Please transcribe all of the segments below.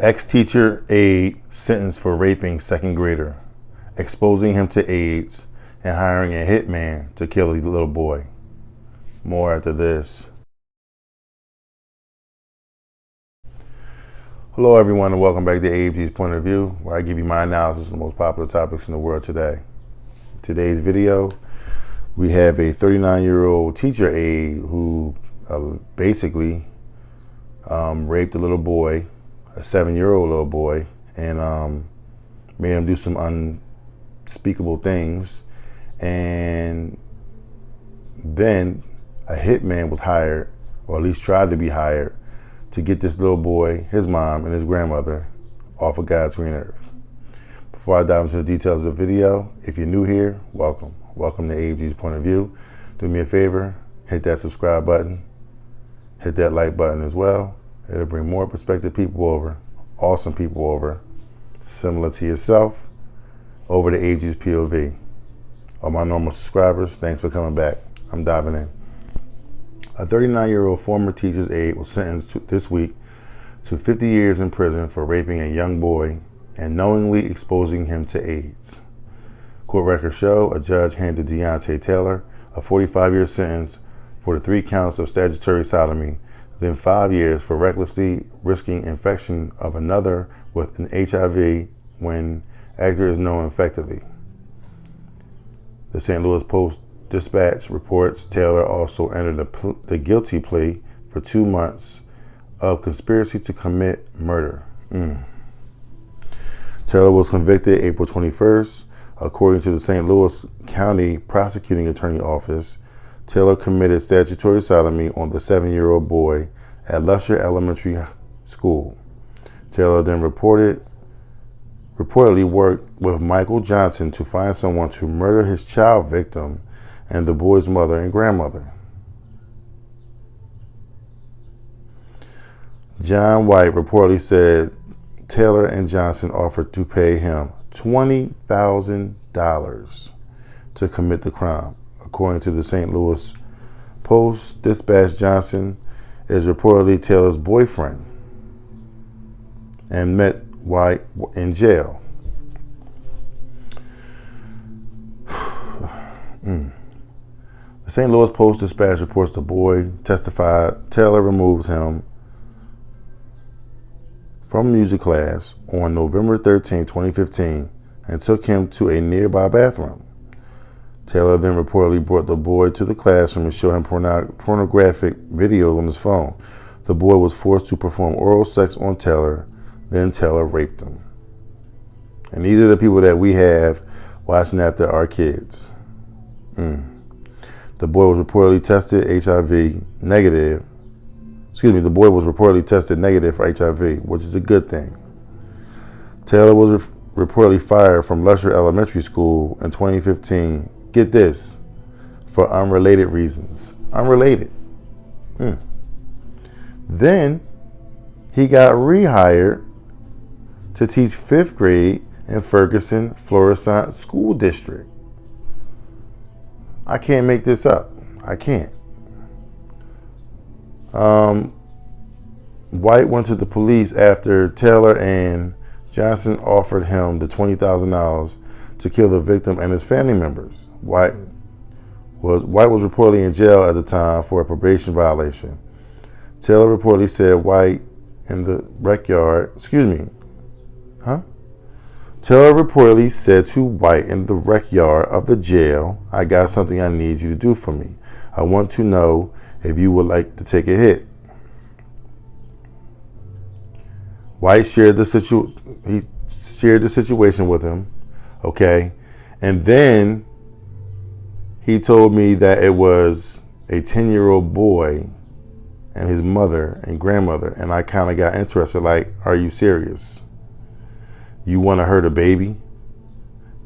Ex-teacher aide sentenced for raping second grader, exposing him to AIDS, and hiring a hitman to kill a little boy. More after this. Hello everyone and welcome back to aide's Point of View, where I give you my analysis of the most popular topics in the world today. In today's video, we have a 39-year-old teacher aide who basically raped a little boy, a 7-year-old little boy, and made him do some unspeakable things. And then a hitman was hired, or at least tried to be hired, to get this little boy, his mom, and his grandmother off of God's green earth. Before I dive into the details of the video, if you're new here, welcome. Welcome to aide's Point of View. Do me a favor, hit that subscribe button, hit that like button as well. It'll bring more prospective people over, awesome people over, similar to yourself, over to aide's POV. All my normal subscribers, thanks for coming back. I'm diving in. A 39-year-old former teacher's aide was sentenced this week to 50 years in prison for raping a young boy and knowingly exposing him to AIDS. Court records show a judge handed Deonte Taylor a 45-year sentence for the 3 counts of statutory sodomy, then 5 years for recklessly risking infection of another with an HIV when actor is known infectedly. The St. Louis Post-Dispatch reports Taylor also entered the guilty plea for 2 months of conspiracy to commit murder. Taylor was convicted April 21st. According to the St. Louis County Prosecuting Attorney Office, Taylor committed statutory sodomy on the 7-year-old boy at Lusher Elementary School. Taylor then reportedly worked with Michael Johnson to find someone to murder his child victim and the boy's mother and grandmother. John White reportedly said Taylor and Johnson offered to pay him $20,000 to commit the crime. According to the St. Louis Post-Dispatch, Johnson is reportedly Taylor's boyfriend and met White in jail. The St. Louis Post-Dispatch reports the boy testified Taylor removed him from music class on November 13, 2015, and took him to a nearby bathroom. Taylor then reportedly brought the boy to the classroom and showed him pornographic videos on his phone. The boy was forced to perform oral sex on Taylor, then Taylor raped him. And these are the people that we have watching after our kids. The boy was reportedly tested negative for HIV, which is a good thing. Taylor was reportedly fired from Lusher Elementary School in 2015. Get this, for unrelated reasons. Unrelated. Then he got rehired to teach 5th grade in Ferguson, Florissant School District. I can't make this up. I can't. White went to the police after Taylor and Johnson offered him the $20,000 to kill the victim and his family members. White was reportedly in jail at the time for a probation violation. Taylor reportedly said Taylor reportedly said to White in the rec yard of the jail, "I got something I need you to do for me. I want to know if you would like to take a hit." White shared the situation with him, okay? And then he told me that it was a 10-year-old boy and his mother and grandmother, and I kind of got interested, like, are you serious? You want to hurt a baby?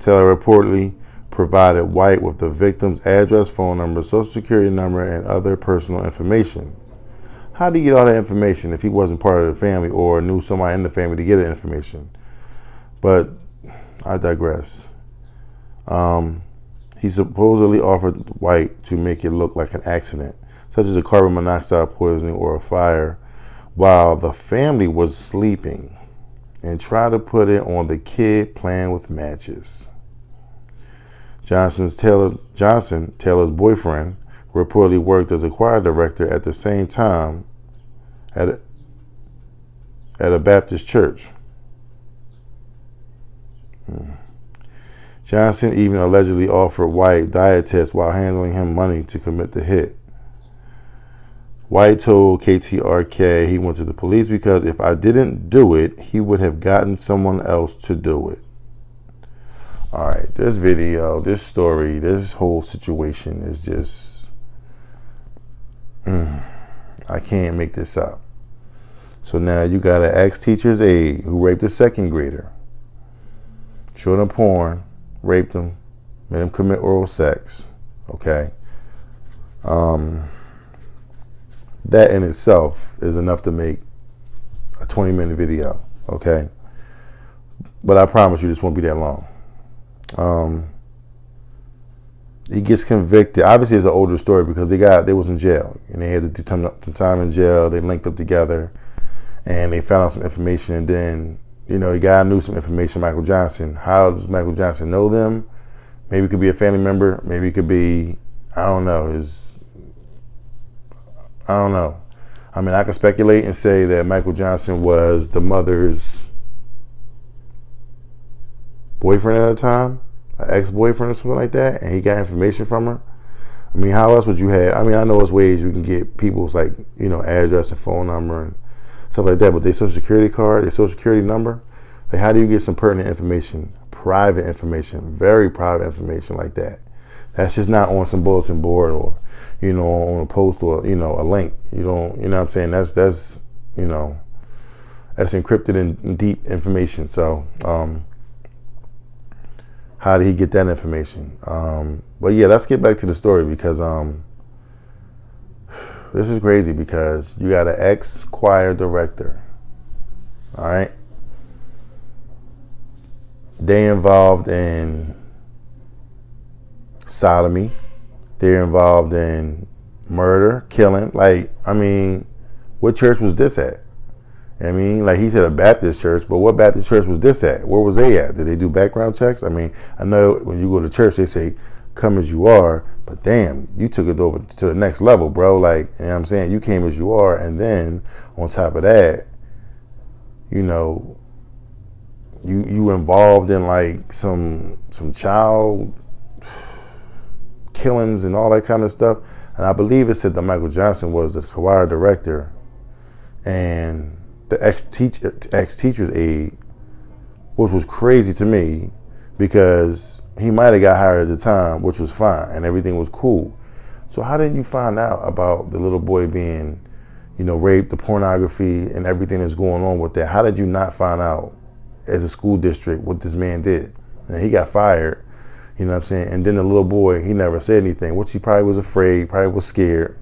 Taylor reportedly provided White with the victim's address, phone number, social security number, and other personal information. How did he get all that information if he wasn't part of the family or knew somebody in the family to get the information? But I digress. He supposedly offered White to make it look like an accident, such as a carbon monoxide poisoning or a fire, while the family was sleeping. and try to put it on the kid playing with matches. Johnson, Taylor's boyfriend, reportedly worked as a choir director at the same time at a Baptist church. Johnson even allegedly offered White diet tests while handing him money to commit the hit. White told KTRK he went to the police because if I didn't do it, he would have gotten someone else to do it. All right, this video, this story, this whole situation is just, I can't make this up. So now you got an ex-teacher's aide who raped a second grader, showed him porn, raped him, made him commit oral sex, okay? That in itself is enough to make a 20-minute video, okay? But I promise you this won't be that long. He gets convicted. Obviously, it's an older story because they was in jail and they had to do some time in jail. They linked up together and they found out some information. And then, the guy knew some information, Michael Johnson. How does Michael Johnson know them? Maybe it could be a family member. Maybe it could be, I don't know. I don't know. I mean, I could speculate and say that Michael Johnson was the mother's boyfriend at the time, an ex-boyfriend or something like that, and he got information from her. I mean, how else would you have? I mean, I know there's ways you can get people's address and phone number and stuff like that, but their social security card, their social security number, how do you get some pertinent information, private information, very private information like that? That's just not on some bulletin board or, on a post or, a link. You know what I'm saying? That's encrypted and deep information. So, how did he get that information? But yeah, let's get back to the story because this is crazy because you got an ex-choir director, all right? They involved in sodomy. They're involved in murder, killing. What church was this at? He said a Baptist church, but what Baptist church was this at? Where was they at? Did they do background checks? I know when you go to church, they say, come as you are, but damn, you took it over to the next level, bro. You know what I'm saying? You came as you are, and then on top of that, you involved in some child killings and all that kind of stuff. And I believe it said that Michael Johnson was the choir director and the ex-teacher's aide, which was crazy to me because he might have got hired at the time, which was fine, and everything was cool. So how didn't you find out about the little boy being, raped, the pornography, and everything that's going on with that? How did you not find out as a school district what this man did? And he got fired, you know what I'm saying? And then the little boy, he never said anything, which he probably was afraid, probably was scared,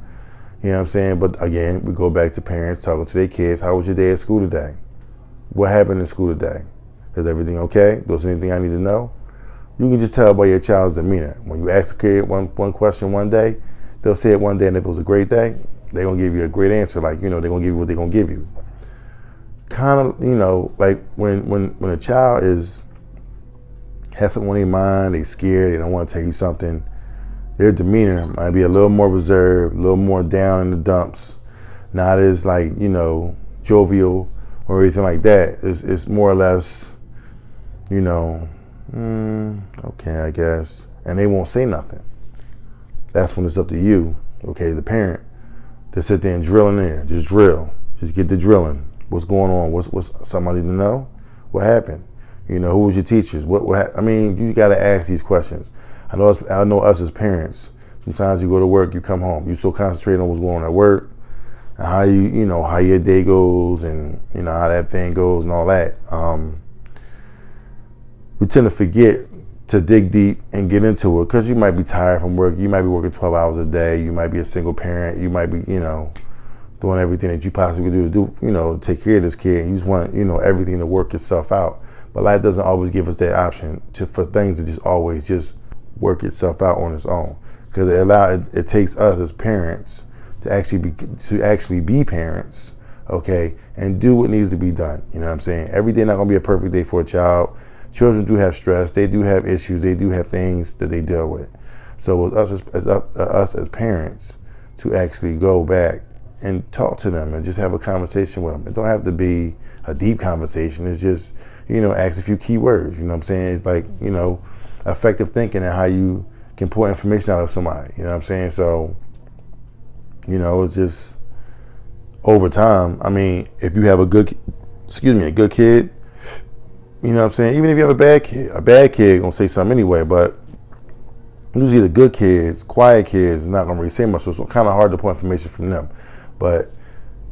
you know what I'm saying? But again, we go back to parents talking to their kids. How was your day at school today? What happened in school today? Is everything okay? There's anything I need to know? You can just tell by your child's demeanor. When you ask a kid one question one day, they'll say it one day, and if it was a great day, they're going to give you a great answer. They're going to give you what they're going to give you. Kind of, when a child has something on their mind, they're scared, they don't want to tell you something, their demeanor might be a little more reserved, a little more down in the dumps, not as jovial or anything like that. It's more or less, okay, I guess. And they won't say nothing. That's when it's up to you, okay, the parent, to sit there and drill in there. Just drill. Just get the drilling. What's going on? What's somebody to know? What happened? Who was your teachers? You got to ask these questions. I know us as parents. Sometimes you go to work, you come home, you so concentrated on what's going on at work, and how how your day goes, and how that thing goes, and all that. We tend to forget to dig deep and get into it because you might be tired from work. You might be working 12 hours a day. You might be a single parent. You might be, doing everything that you possibly do to take care of this kid. And you just want, everything to work itself out. But life doesn't always give us that option for things to just always just work itself out on its own. Because it takes us as parents to actually be parents okay, and do what needs to be done. You know what I'm saying? Every day not gonna be a perfect day for a child. Children do have stress, they do have issues, they do have things that they deal with. So it's us as parents to actually go back and talk to them and just have a conversation with them. It don't have to be a deep conversation. It's just, ask a few key words. You know what I'm saying? It's like, effective thinking and how you can pull information out of somebody. You know what I'm saying? So, it's just over time. I mean, if you have a good kid, you know what I'm saying? Even if you have a bad kid gonna say something anyway, but usually the good kids, quiet kids, not gonna really say much, so it's kind of hard to pull information from them. But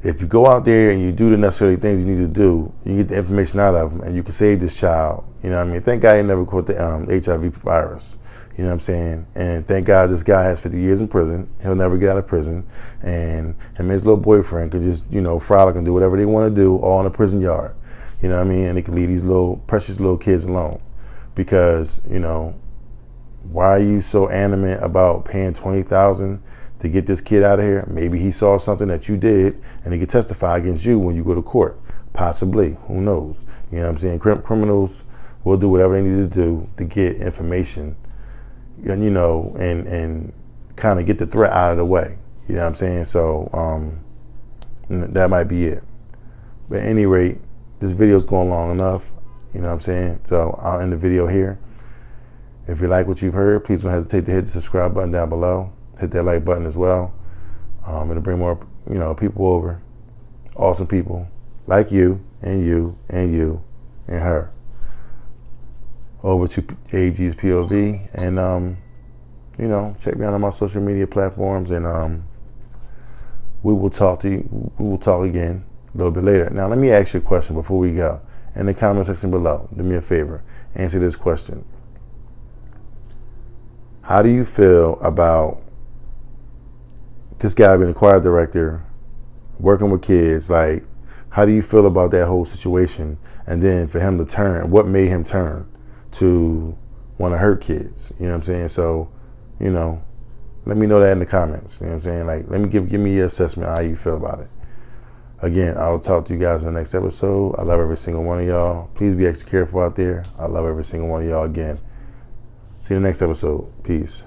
if you go out there and you do the necessary things you need to do, you get the information out of them, and you can save this child. You know what I mean? Thank God he never caught the HIV virus. You know what I'm saying? And thank God this guy has 50 years in prison. He'll never get out of prison. And him and his little boyfriend could just, frolic and do whatever they want to do, all in the prison yard. You know what I mean? And they can leave these precious little kids alone. Because, why are you so animate about paying $20,000 to get this kid out of here? Maybe he saw something that you did and he could testify against you when you go to court. Possibly. Who knows? You know what I'm saying? Criminals will do whatever they need to do to get information and, and kind of get the threat out of the way. You know what I'm saying? So that might be it. But at any rate, this video's going long enough. You know what I'm saying? So I'll end the video here. If you like what you've heard, please don't hesitate to hit the subscribe button down below. Hit that like button as well. It'll bring more, people over. Awesome people like you and you and you and her over to AG's POV. And, check me out on my social media platforms, and we will talk again a little bit later. Now, let me ask you a question before we go. In the comment section below, do me a favor. Answer this question. How do you feel about this guy being a choir director, working with kids? Like, how do you feel about that whole situation? And then for him to turn, what made him turn to want to hurt kids? You know what I'm saying? So, let me know that in the comments. You know what I'm saying? Like, let me give me your assessment, how you feel about it. Again, I'll talk to you guys in the next episode. I love every single one of y'all. Please be extra careful out there. I love every single one of y'all again. See you in the next episode. Peace.